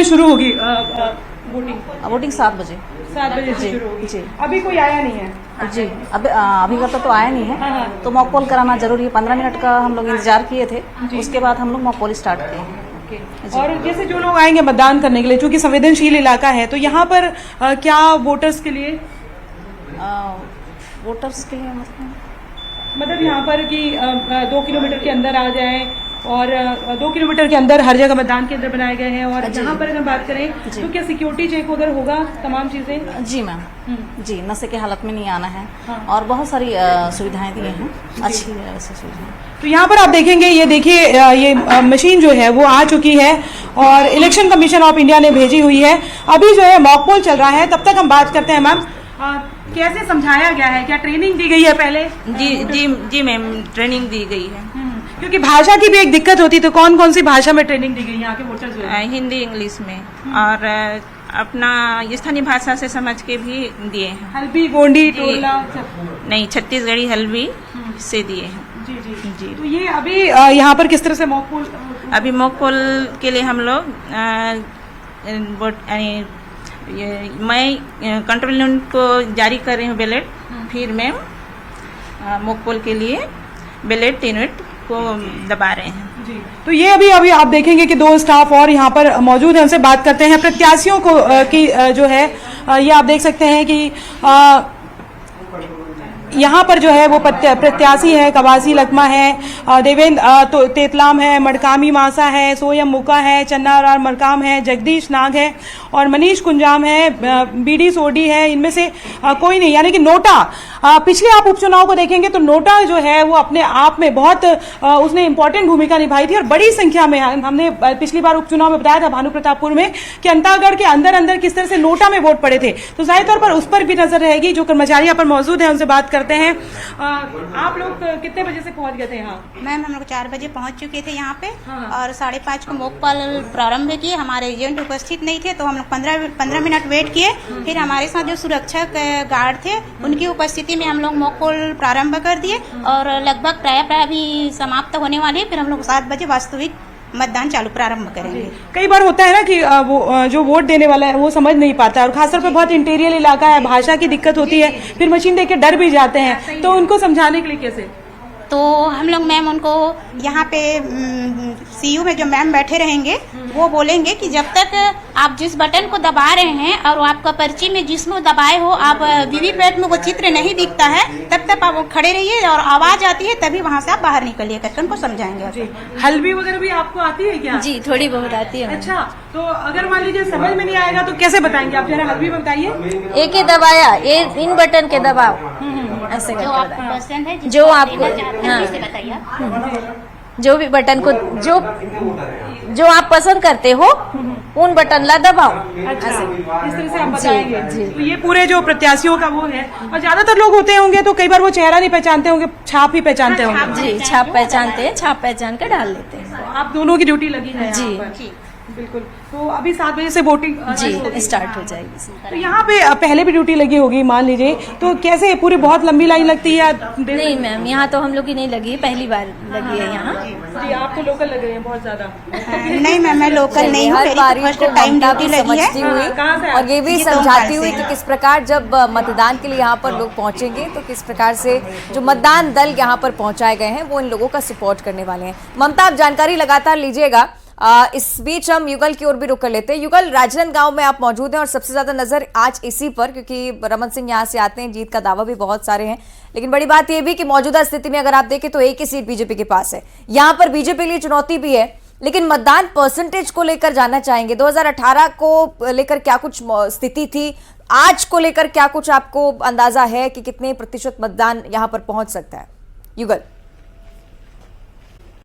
शुरू होगी voting? Voting 7 बजे। 7 बजे से जी, शुरू होगी। जी। अभी कोई आया नहीं है? जी, अभी तक तो आया नहीं हाँ, है, हाँ। तो मॉक पोल कराना जरूरी है। 15 मिनट का हम लोग इंतजार किए थे, उसके बाद हम लोग मॉक पोल स्टार्ट किए हैं। और जैसे जो लोग आएंगे मतदान करने के लिए, चूंकि संवेदनशील इलाका है, तो यहाँ पर क्या वोटर्स के लिए वोटर्स के लिए मतलब यहाँ पर कि 2 किलोमीटर के अंदर आ जाए, और 2 किलोमीटर के अंदर हर जगह मतदान केंद्र बनाए गए हैं, और यहाँ पर अगर बात करें तो क्या सिक्योरिटी चेक वगैरह होगा, तमाम चीज़ें? जी मैम, जी, नशे के हालत में नहीं आना है। हाँ। और बहुत सारी सुविधाएं दी हैं, अच्छी सुविधाएं। तो यहाँ पर आप देखेंगे, ये देखिए, ये मशीन जो है वो आ चुकी है और इलेक्शन कमीशन ऑफ इंडिया ने भेजी हुई है। अभी जो है मॉक पोल चल रहा है, तब तक हम बात करते हैं। मैम, कैसे समझाया गया है, क्या ट्रेनिंग दी गई है पहले? जी मैम, ट्रेनिंग दी गई है। क्योंकि भाषा की भी एक दिक्कत होती, तो कौन कौन सी भाषा में ट्रेनिंग दी गई यहाँ के वोटर्स जो है? हिंदी, इंग्लिश में, और अपना स्थानीय भाषा से समझ के भी दिए हैं। हल्बी, गोंडी, टोला? नहीं, छत्तीसगढ़ी हल्बी से दिए हैं। जी जी जी। तो ये अभी यहाँ पर किस तरह से मॉक पोल? अभी मॉक पोल के लिए हम लोग मैं कंट्रोल यूनिट को जारी कर रही हूँ बैलेट, फिर मैं मॉक पोल के लिए बैलेट यूनिट को दबा रहे हैं। जी। तो ये अभी आप देखेंगे कि 2 स्टाफ और यहाँ पर मौजूद हैं, उनसे बात करते हैं। प्रत्याशियों को की जो है ये आप देख सकते हैं कि यहाँ पर जो है वो प्रत्याशी है, कवासी लकमा है, देवेंद्र तेतलाम है, मड़कामी मासा है, सोयम मुका है, चन्नारार मरकाम है, जगदीश नाग है और मनीष कुंजाम है, बीडी सोडी है। इनमें से कोई नहीं, यानी कि नोटा, पिछले आप उपचुनाव को देखेंगे तो नोटा जो है वो अपने आप में बहुत उसने इंपॉर्टेंट भूमिका निभाई थी, और बड़ी संख्या में हमने पिछली बार उपचुनाव में बताया था भानु प्रतापपुर में कि अंतागढ़ के अंदर किस तरह से नोटा में वोट पड़े थे। तो जाहिर तौर पर उस पर भी नजर रहेगी। जो कर्मचारी यहाँ पर मौजूद है उनसे बात करते हैं। आप लोग कितने बजे से पहुंच गए थे यहाँ? मैम, हम लोग 4 बजे पहुंच चुके थे यहाँ पे, हाँ। और 5:30 को मॉक पोल प्रारंभ किए। हमारे एजेंट उपस्थित नहीं थे, तो हम लोग 15 मिनट वेट किए। फिर हमारे साथ जो सुरक्षक गार्ड थे, उनकी उपस्थिति में हम लोग मॉक पोल प्रारंभ कर दिए, और लगभग प्राय अभी समाप्त होने वाले। फिर हम लोग 7 बजे वास्तविक मतदान चालू प्रारंभ करेंगे। कई बार होता है ना कि वो जो वोट देने वाला है वो समझ नहीं पाता है, और खासतौर पर बहुत इंटीरियर इलाका है, भाषा की दिक्कत होती है, फिर मशीन देख के डर भी जाते हैं, तो उनको समझाने के लिए कैसे? तो हम लोग मैम उनको यहाँ पे सीयू में जो मैम बैठे रहेंगे, वो बोलेंगे कि जब तक आप जिस बटन को दबा रहे हैं और आपका पर्ची में जिसमें दबाए हो, आप वीवीपैट में वो चित्र नहीं दिखता है, तब तक आप खड़े रहिए, और आवाज आती है तभी वहाँ से आप बाहर निकलिए करके उनको समझाएंगे। हल्बी वगैरह भी आपको आती है क्या? जी, थोड़ी बहुत आती है। अच्छा, तो अगर मान लीजिए समझ में नहीं आएगा तो कैसे बताएंगे आप? जरा हल्बी में बताइए। एक ही दबाया, ये इन बटन के दबाओ, ऐसे जो आपको पसंद है, जो आपको, हाँ, से बताइए। जो भी बटन को जो आप पसंद करते हो उन बटन ला दबाओ। अच्छा, इस तरह से आप बताएंगे। जी। तो ये पूरे जो प्रत्याशियों का वो है, और ज्यादातर लोग होते होंगे तो कई बार वो चेहरा नहीं पहचानते होंगे, छाप ही पहचानते होंगे। जी, छाप पहचानते हैं, छाप पहचान कर डाल लेते हैं। आप दोनों की ड्यूटी लगी है जी। यहाँ पर। बिल्कुल। तो अभी 7 बजे से वोटिंग जी स्टार्ट हो जाएगी। तो यहाँ पे पहले भी ड्यूटी लगी होगी मान लीजिए, तो कैसे पूरी बहुत लंबी लाइन लगती है? नहीं मैम, यहाँ तो हम लोग की नहीं लगी, पहली बार लगी है यहाँ। जी, आप तो लोकल लग रहे हैं बहुत ज्यादा। नहीं मैम, मैं लोकल नहीं हूँ, मेरी फर्स्ट टाइम ड्यूटी लगी है। कहाँ से? और ये भी समझाती हुई कि किस प्रकार जब मतदान के लिए यहाँ पर लोग पहुंचेंगे तो किस प्रकार से जो मतदान दल यहाँ पर पहुंचाए गए हैं वो इन लोगों का सपोर्ट करने वाले हैं। ममता, आप जानकारी लगातार लीजिएगा। इस बीच हम युगल की ओर भी रुक कर लेते हैं। युगल, राजनांदगांव में आप मौजूद हैं और सबसे ज्यादा नजर आज इसी पर, क्योंकि रमन सिंह यहाँ से आते हैं, जीत का दावा भी बहुत सारे हैं, लेकिन बड़ी बात यह भी कि मौजूदा स्थिति में अगर आप देखें तो एक ही सीट बीजेपी के पास है। यहाँ पर बीजेपी के लिए चुनौती भी है, लेकिन मतदान परसेंटेज को लेकर जानना चाहेंगे। 2018 को लेकर क्या कुछ स्थिति थी, आज को लेकर क्या कुछ आपको अंदाजा है कि कितने प्रतिशत मतदान यहाँ पर पहुंच सकता है? युगल।